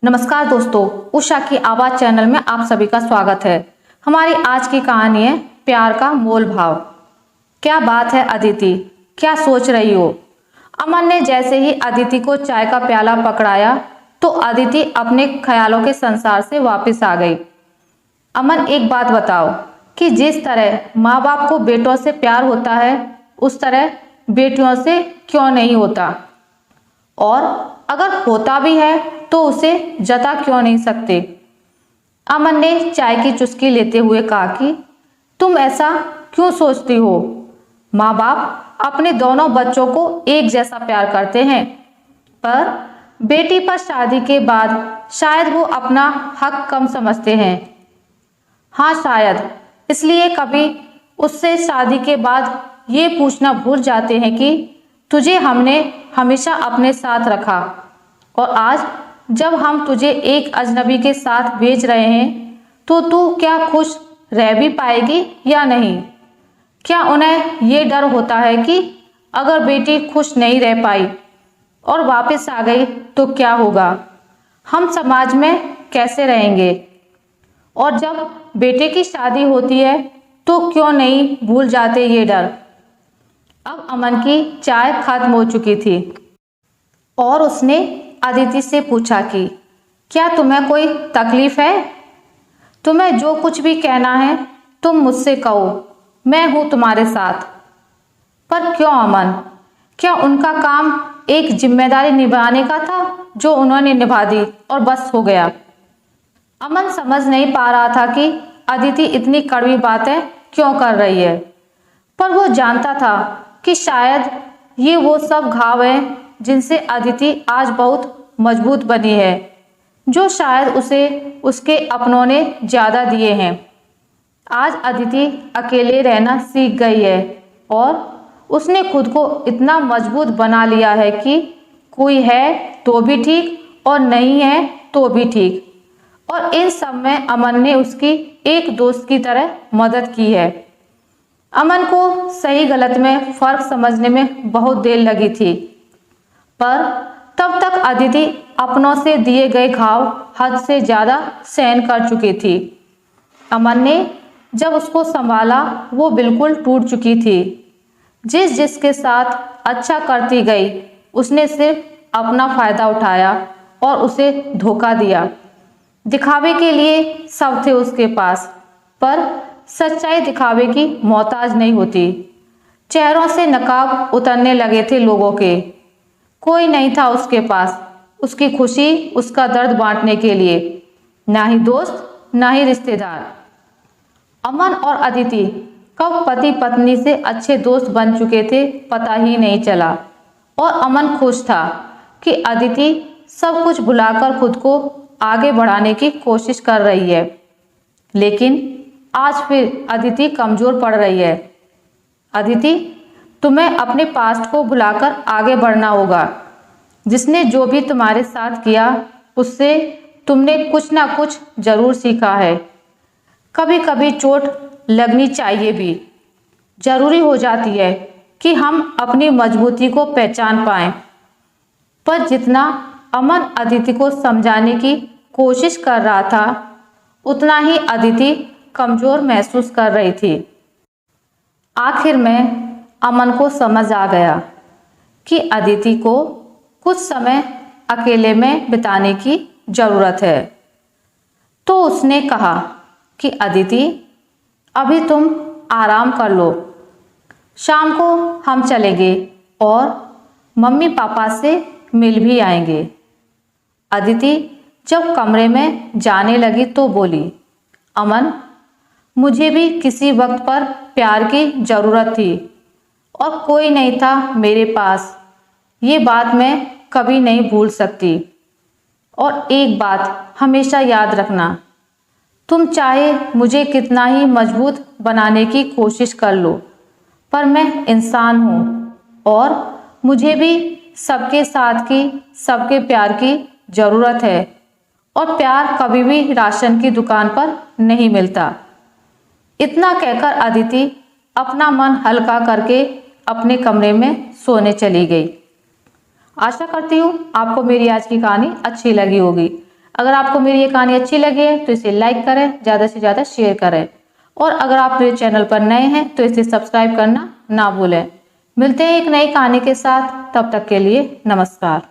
नमस्कार दोस्तों, उषा की आवाज चैनल में आप सभी का स्वागत है। हमारी आज की कहानी है प्यार का मोल भाव। क्या बात है अदिति, क्या सोच रही हो? अमन ने जैसे ही अदिति को चाय का प्याला पकड़ाया तो अदिति अपने ख्यालों के संसार से वापस आ गई। अमन, एक बात बताओ कि जिस तरह माँ बाप को बेटों से प्यार होता है उस तरह बेटियों से क्यों नहीं होता? और अगर होता भी है तो उसे जता क्यों नहीं सकते? अमन ने चाय की चुस्की लेते हुए कहा कि तुम ऐसा क्यों सोचती हो? माँ बाप अपने दोनों बच्चों को एक जैसा प्यार करते हैं, पर बेटी पर शादी के बाद शायद वो अपना हक कम समझते हैं। हाँ शायद इसलिए कभी उससे शादी के बाद ये पूछना भूल जाते हैं कि तुझे हमने हमेशा अपने साथ रखा और आज जब हम तुझे एक अजनबी के साथ भेज रहे हैं तो तू क्या खुश रह भी पाएगी या नहीं? क्या उन्हें ये डर होता है कि अगर बेटी खुश नहीं रह पाई और वापस आ गई तो क्या होगा? हम समाज में कैसे रहेंगे? और जब बेटे की शादी होती है तो क्यों नहीं भूल जाते ये डर? अब अमन की चाय खत्म हो चुकी थी और उसने अदिति से पूछा कि क्या तुम्हें कोई तकलीफ है? तुम्हें जो कुछ भी कहना है तुम मुझसे कहो, मैं हूं तुम्हारे साथ। पर क्यों अमन? क्या उनका काम एक जिम्मेदारी निभाने का था जो उन्होंने निभा दी और बस हो गया? अमन समझ नहीं पा रहा था कि अदिति इतनी कड़वी बातें क्यों कर रही है, पर वो जानता था कि शायद ये वो सब घाव हैं जिनसे अदिति आज बहुत मजबूत बनी है, जो शायद उसे उसके अपनों ने ज्यादा दिए हैं। आज अदिति अकेले रहना सीख गई है और उसने खुद को इतना मजबूत बना लिया है कि कोई है तो भी ठीक और नहीं है तो भी ठीक। और इन सब में अमन ने उसकी एक दोस्त की तरह मदद की है। अमन को सही गलत में फर्क समझने में बहुत देर लगी थी, पर तब तक अदिति अपनों से दिए गए घाव हद से ज्यादा सहन कर चुकी थी। अमन ने जब उसको संभाला वो बिल्कुल टूट चुकी थी। जिसके साथ अच्छा करती गई उसने सिर्फ अपना फायदा उठाया और उसे धोखा दिया। दिखावे के लिए सब थे उसके पास, पर सच्चाई दिखावे की मोहताज नहीं होती। चेहरों से नकाब उतरने लगे थे लोगों के। कोई नहीं था उसके पास उसकी खुशी, उसका दर्द बांटने के लिए, ना ही दोस्त ना ही रिश्तेदार। अमन और अदिति कब पति पत्नी से अच्छे दोस्त बन चुके थे पता ही नहीं चला। और अमन खुश था कि अदिति सब कुछ भुलाकर खुद को आगे बढ़ाने की कोशिश कर रही है, लेकिन आज फिर अदिति कमजोर पड़ रही है। अदिति, तुम्हें अपने पास्ट को भुलाकर आगे बढ़ना होगा। जिसने जो भी तुम्हारे साथ किया उससे तुमने कुछ ना कुछ जरूर सीखा है। कभी कभी चोट लगनी चाहिए भी, जरूरी हो जाती है कि हम अपनी मजबूती को पहचान पाएं। पर जितना अमन अदिति को समझाने की कोशिश कर रहा था उतना ही अदिति कमजोर महसूस कर रही थी। आखिर में अमन को समझ आ गया कि अदिति को कुछ समय अकेले में बिताने की जरूरत है। तो उसने कहा कि अदिति, अभी तुम आराम कर लो, शाम को हम चलेंगे और मम्मी पापा से मिल भी आएंगे। अदिति जब कमरे में जाने लगी तो बोली, अमन, मुझे भी किसी वक्त पर प्यार की जरूरत थी और कोई नहीं था मेरे पास। ये बात मैं कभी नहीं भूल सकती। और एक बात हमेशा याद रखना, तुम चाहे मुझे कितना ही मजबूत बनाने की कोशिश कर लो, पर मैं इंसान हूँ और मुझे भी सबके साथ की, सबके प्यार की जरूरत है। और प्यार कभी भी राशन की दुकान पर नहीं मिलता। इतना कहकर अदिति अपना मन हल्का करके अपने कमरे में सोने चली गई। आशा करती हूँ आपको मेरी आज की कहानी अच्छी लगी होगी। अगर आपको मेरी ये कहानी अच्छी लगी है तो इसे लाइक करें, ज़्यादा से ज़्यादा शेयर करें और अगर आप मेरे चैनल पर नए हैं तो इसे सब्सक्राइब करना ना भूलें। मिलते हैं एक नई कहानी के साथ, तब तक के लिए नमस्कार।